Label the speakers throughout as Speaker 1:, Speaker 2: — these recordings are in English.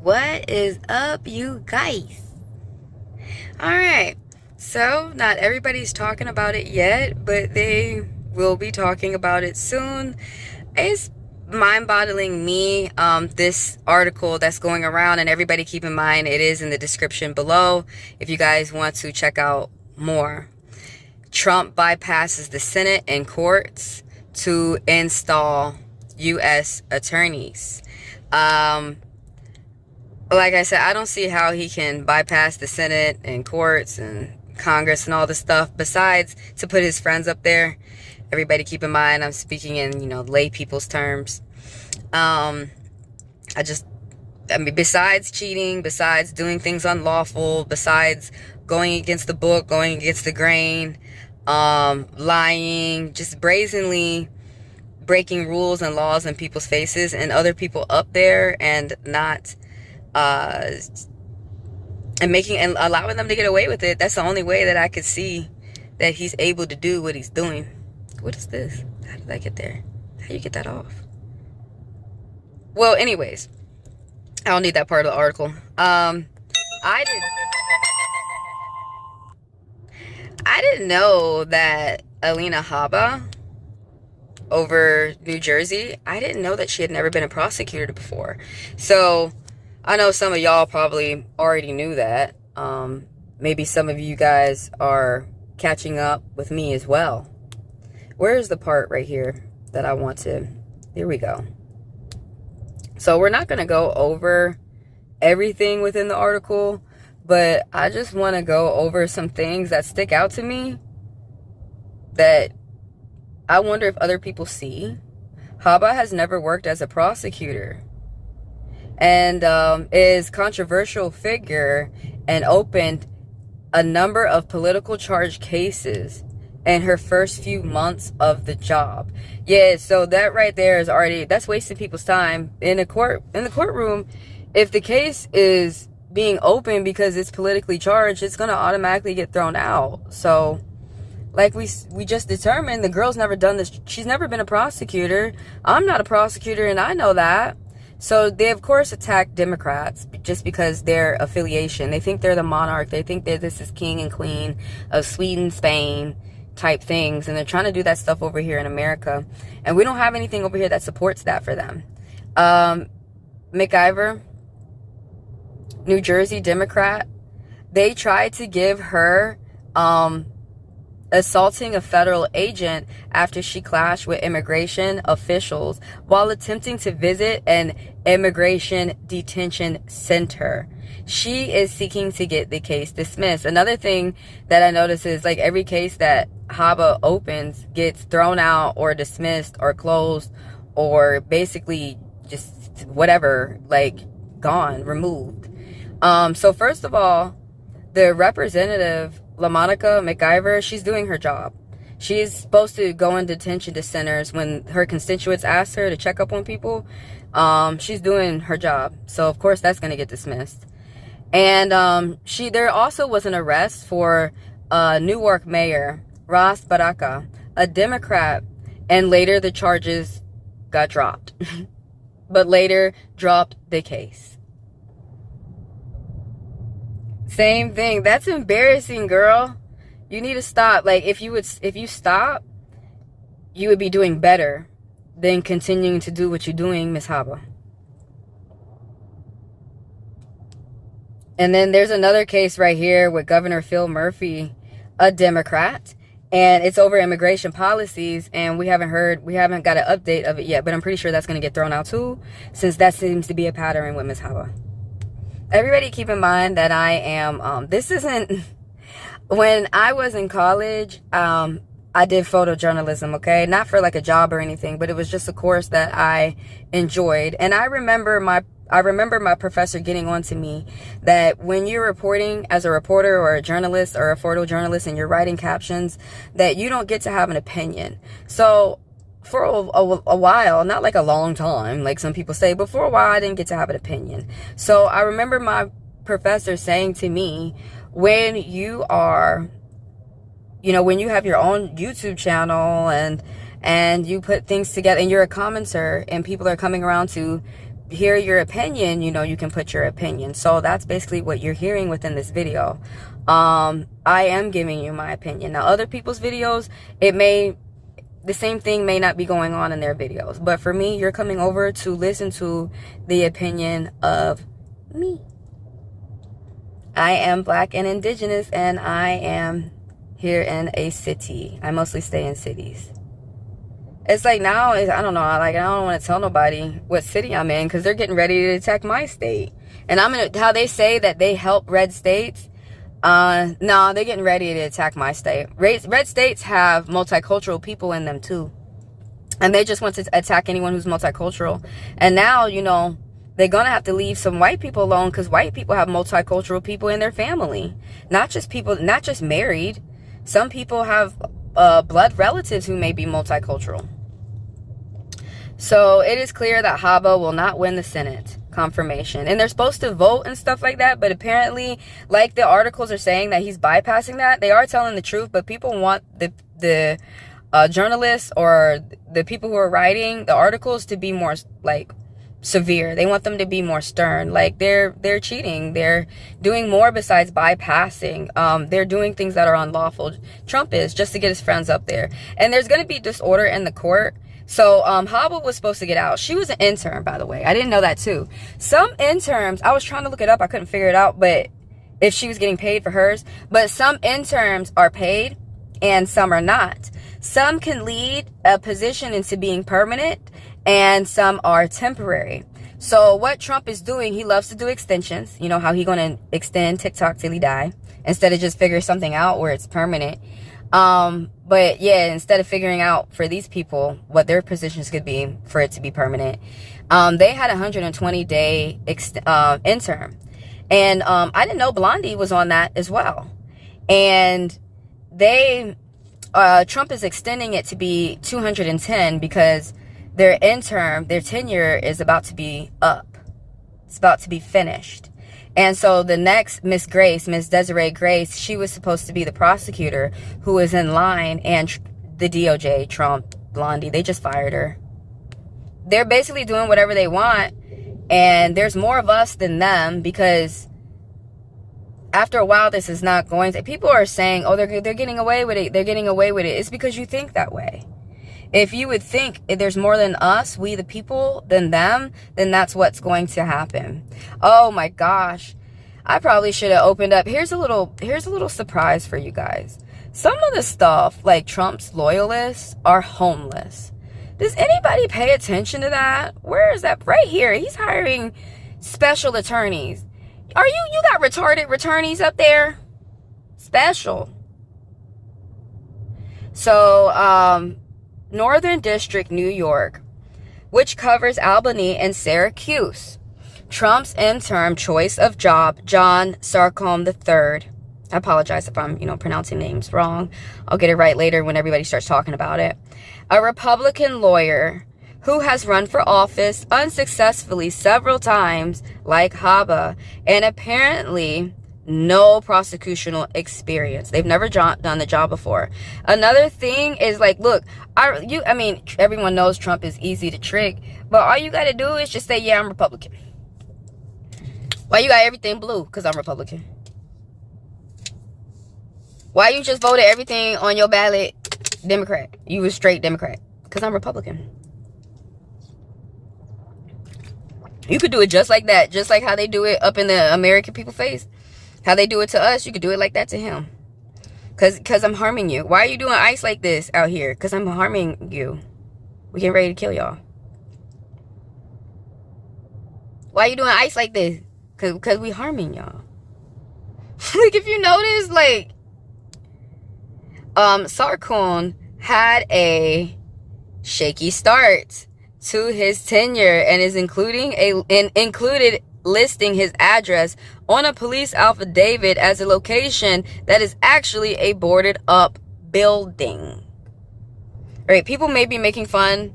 Speaker 1: What is up, you guys? Alright, so not everybody's talking about it yet, but they will be talking about it soon. It's mind-boggling me, this article that's going around, and everybody keep in mind it is in the description below if you guys want to check out more. Trump bypasses the Senate and courts to install U.S. attorneys. Like I said, I don't see how he can bypass the Senate and courts and Congress and all this stuff besides to put his friends up there. Everybody keep in mind I'm speaking in, lay people's terms. I mean, besides cheating, besides doing things unlawful, besides going against the book, going against the grain, lying, just brazenly breaking rules and laws in people's faces and other people up there and not and allowing them to get away with it. That's the only way that I could see that he's able to do what he's doing. What is this? How did I get there? How do you get that off? Well, anyways, I don't need that part of the article. I didn't know that Alina Habba over New Jersey, I didn't know that she had never been a prosecutor before. So I know some of y'all probably already knew that. Maybe some of you guys are catching up with me as well. Where's the part right here that I want to... Here we go. So we're not going to go over everything within the article, but I just want to go over some things that stick out to me that I wonder if other people see. Habba has never worked as a prosecutor and is controversial figure and opened a number of political charge cases in her first few months of the job. Yeah, so that right there is already, that's wasting people's time in the courtroom. If the case is being open because it's politically charged, it's going to automatically get thrown out. So like we just determined, the girl's never done this. She's never been a prosecutor. I'm not a prosecutor, and I know that. So they, of course, attack Democrats just because their affiliation. They think they're the monarch. They think that this is king and queen of Sweden, Spain type things. And they're trying to do that stuff over here in America. And we don't have anything over here that supports that for them. McIver, New Jersey Democrat, they tried to give her assaulting a federal agent after she clashed with immigration officials while attempting to visit an immigration detention center. She is seeking to get the case dismissed. Another thing that I notice is like every case that Habba opens gets thrown out or dismissed or closed or basically just whatever, like gone, removed. So first of all, the representative LaMonica McIver, she's doing her job. She's supposed to go in detention centers when her constituents ask her to check up on people. She's doing her job. So, of course, that's going to get dismissed. And there also was an arrest for Newark Mayor Ras Baraka, a Democrat, and later the charges got dropped. But later dropped the case. Same thing. That's embarrassing, girl. You need to stop. Like, if you stop, you would be doing better than continuing to do what you're doing, Miss Habba. And then there's another case right here with Governor Phil Murphy, a Democrat, and it's over immigration policies, and we haven't got an update of it yet, but I'm pretty sure that's going to get thrown out too, since that seems to be a pattern with Miss Habba. Everybody keep in mind that I am, this isn't, when I was in college, I did photojournalism, okay? Not for like a job or anything, but it was just a course that I enjoyed. And I remember my professor getting on to me that when you're reporting as a reporter or a journalist or a photojournalist and you're writing captions, that you don't get to have an opinion. So for a while, not like a long time, like some people say, but for a while I didn't get to have an opinion. So I remember my professor saying to me, when you are, when you have your own YouTube channel and you put things together and you're a commenter and people are coming around to hear your opinion, you know, you can put your opinion. So that's basically what you're hearing within this video. I am giving you my opinion. Now, other people's videos, the same thing may not be going on in their videos. But for me, you're coming over to listen to the opinion of me. I am Black and Indigenous, and I am here in a city. I mostly stay in cities. It's like now, I don't know, like I don't want to tell nobody what city I'm in because they're getting ready to attack my state. And how they say that they help red states. No, they're getting ready to attack my state. Red states have multicultural people in them too. And they just want to attack anyone who's multicultural. And now, you know, they're going to have to leave some white people alone because white people have multicultural people in their family. Not just married. Some people have blood relatives who may be multicultural. So it is clear that Haba will not win the Senate confirmation. And they're supposed to vote and stuff like that. But apparently, like the articles are saying that he's bypassing that. They are telling the truth. But people want the journalists or the people who are writing the articles to be more like severe. They want them to be more stern. Like they're cheating. They're doing more besides bypassing. They're doing things that are unlawful. Trump is, just to get his friends up there. And there's going to be disorder in the court. So Haba was supposed to get out. She was an intern, by the way. I didn't know that too. Some interns, I was trying to look it up. I couldn't figure it out, but if she was getting paid for hers. But some interns are paid and some are not. Some can lead a position into being permanent and some are temporary. So what Trump is doing, he loves to do extensions. You know how he going to extend TikTok till he die instead of just figure something out where it's permanent. But yeah, instead of figuring out for these people what their positions could be for it to be permanent, they had a 120-day interim. And I didn't know Blondie was on that as well. And Trump is extending it to be 210 because their tenure is about to be up. It's about to be finished. And so the next Miss Desiree Grace, she was supposed to be the prosecutor who was in line, and the DOJ, Trump, Blondie, they just fired her. They're basically doing whatever they want, and there's more of us than them because after a while, this is not going to... People are saying, oh, they're getting away with it. They're getting away with it. It's because you think that way. If you would think if there's more than us, we the people, than them, then that's what's going to happen. Oh my gosh. I probably should have opened up. Here's a little surprise for you guys. Some of the stuff, like Trump's loyalists, are homeless. Does anybody pay attention to that? Where is that? Right here. He's hiring special attorneys. You got retarded attorneys up there? Special. So, Northern District, New York, which covers Albany and Syracuse. Trump's interim choice of job, John Sarcombe III. I apologize if I'm, pronouncing names wrong. I'll get it right later when everybody starts talking about it. A Republican lawyer who has run for office unsuccessfully several times, like Haba, and apparently no prosecutional experience. They've never done the job before. Another thing is like, look, everyone knows Trump is easy to trick, but all you got to do is just say, yeah, I'm Republican. Why you got everything blue? Because I'm Republican. Why you just voted everything on your ballot Democrat? You was straight Democrat. Because I'm Republican. You could do it just like that. Just like how they do it up in the American people face. How they do it to us, you could do it like that to him. Because I'm harming you. Why are you doing ice like this out here? Because I'm harming you. We getting ready to kill y'all. Why are you doing ice like this? Because we harming y'all. Like, if you notice, like, Sarcombe had a shaky start to his tenure and is included listing his address on a police affidavit as a location that is actually a boarded up building. All right, people may be making fun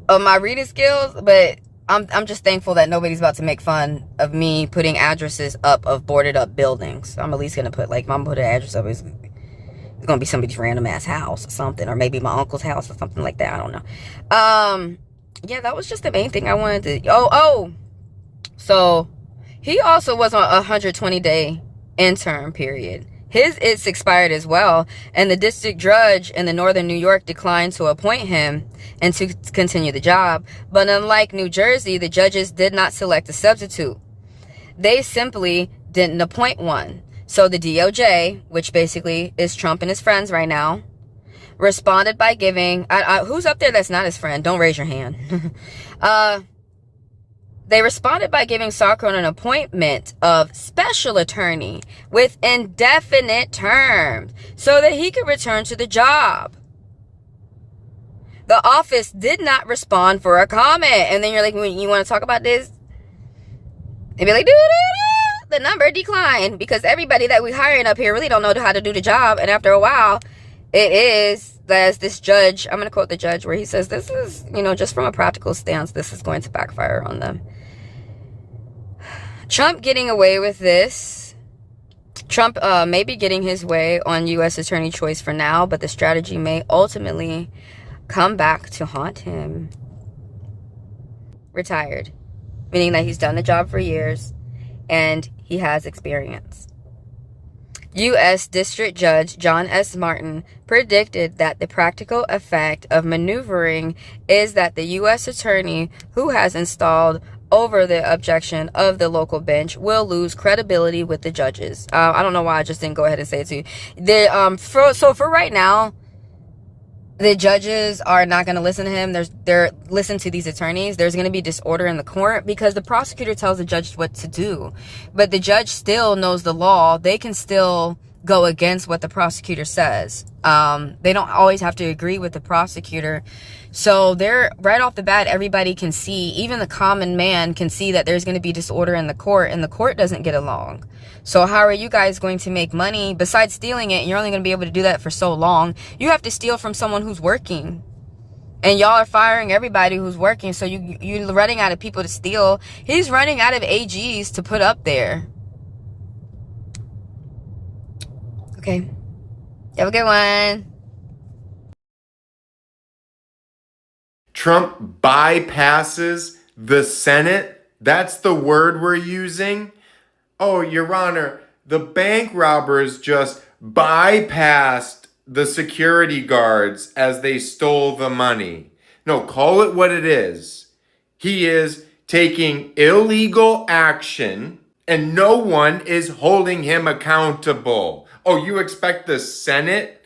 Speaker 1: of my reading skills, but I'm just thankful that nobody's about to make fun of me putting addresses up of boarded up buildings. I'm at least gonna put, like, if I'm gonna put an address up, it's gonna be somebody's random ass house or something, or maybe my uncle's house or something like that. I don't know. yeah, that was just the main thing I wanted to. So he also was on a 120-day interim period. It's expired as well, and the district judge in the northern New York declined to appoint him and to continue the job. But unlike New Jersey, the judges did not select a substitute. They simply didn't appoint one. So the DOJ, which basically is Trump and his friends right now, responded by giving... who's up there that's not his friend? Don't raise your hand. They responded by giving Sarkron an appointment of special attorney with indefinite terms so that he could return to the job. The office did not respond for a comment. And then you're like, you want to talk about this? They'd be like, the number declined, because everybody that we hiring up here really don't know how to do the job. And after a while, it is, as this judge, I'm going to quote the judge where he says, this is, just from a practical stance, this is going to backfire on them. Trump getting away with this. Trump may be getting his way on U.S. attorney choice for now, but the strategy may ultimately come back to haunt him. Retired, meaning that he's done the job for years and he has experience. U.S. District Judge John S. Martin predicted that the practical effect of maneuvering is that the U.S. attorney who has installed over the objection of the local bench will lose credibility with the judges. I don't know why I just didn't go ahead and say it to you. For right now, the judges are not going to listen to him. They're listen to these attorneys. There's going to be disorder in the court because the prosecutor tells the judge what to do, but the judge still knows the law. They can still go against what the prosecutor says. They don't always have to agree with the prosecutor. So they're right off the bat, everybody can see, even the common man can see that there's going to be disorder in the court, and the court doesn't get along. So how are you guys going to make money besides stealing it? You're only going to be able to do that for so long. You have to steal from someone who's working, and y'all are firing everybody who's working. So you're running out of people to steal. He's running out of AGs to put up there. Okay. Have a good one.
Speaker 2: Trump bypasses the Senate. That's the word we're using. Oh, Your Honor, the bank robbers just bypassed the security guards as they stole the money. No, call it what it is. He is taking illegal action and no one is holding him accountable. Oh, you expect the Senate,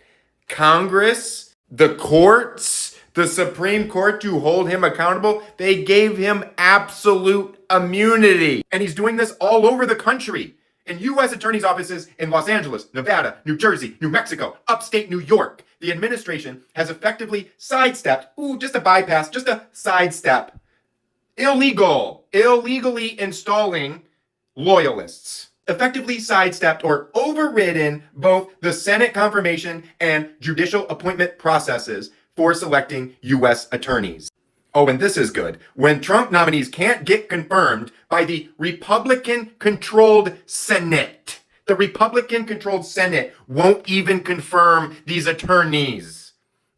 Speaker 2: Congress, the courts, the Supreme Court to hold him accountable? They gave him absolute immunity. And he's doing this all over the country. In U.S. attorneys' offices in Los Angeles, Nevada, New Jersey, New Mexico, upstate New York, the administration has effectively sidestepped, just a bypass, just a sidestep, illegally installing loyalists. Effectively sidestepped or overridden both the Senate confirmation and judicial appointment processes for selecting U.S. attorneys. Oh, and this is good. When Trump nominees can't get confirmed by the Republican-controlled Senate, the Republican-controlled Senate won't even confirm these attorneys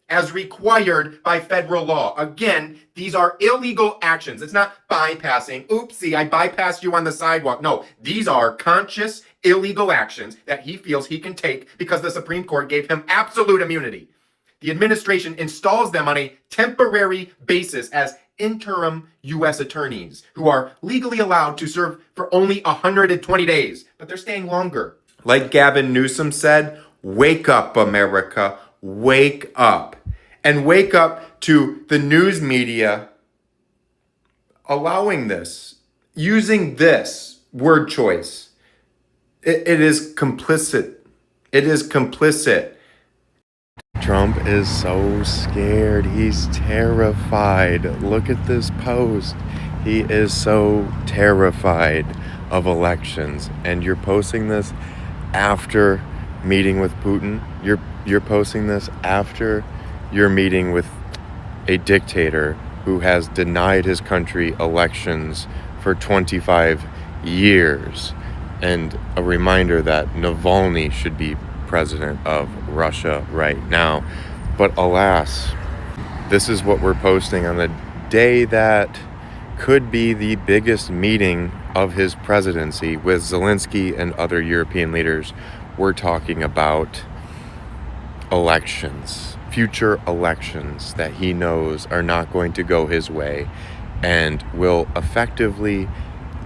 Speaker 2: as required by federal law. Again, these are illegal actions. It's not bypassing. Oopsie, I bypassed you on the sidewalk. No, these are conscious, illegal actions that he feels he can take because the Supreme Court gave him absolute immunity. The administration installs them on a temporary basis as interim U.S. attorneys who are legally allowed to serve for only 120 days, but they're staying longer. Like Gavin Newsom said, wake up, America, wake up. And wake up to the news media allowing this, using this word choice. It is complicit. It is complicit.
Speaker 3: Trump is so scared. He's terrified. Look at this post. He is so terrified of elections. And you're posting this after meeting with Putin. You're posting this after you're meeting with a dictator who has denied his country elections for 25 years. And a reminder that Navalny should be president of Russia right now. But alas, this is what we're posting on a day that could be the biggest meeting of his presidency with Zelensky and other European leaders. We're talking about elections, future elections that he knows are not going to go his way and will effectively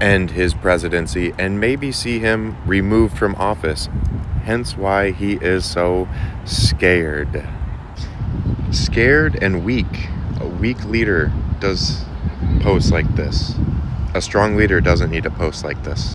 Speaker 3: end his presidency and maybe see him removed from office. Hence why he is so scared. Scared and weak. A weak leader does post like this. A strong leader doesn't need to post like this.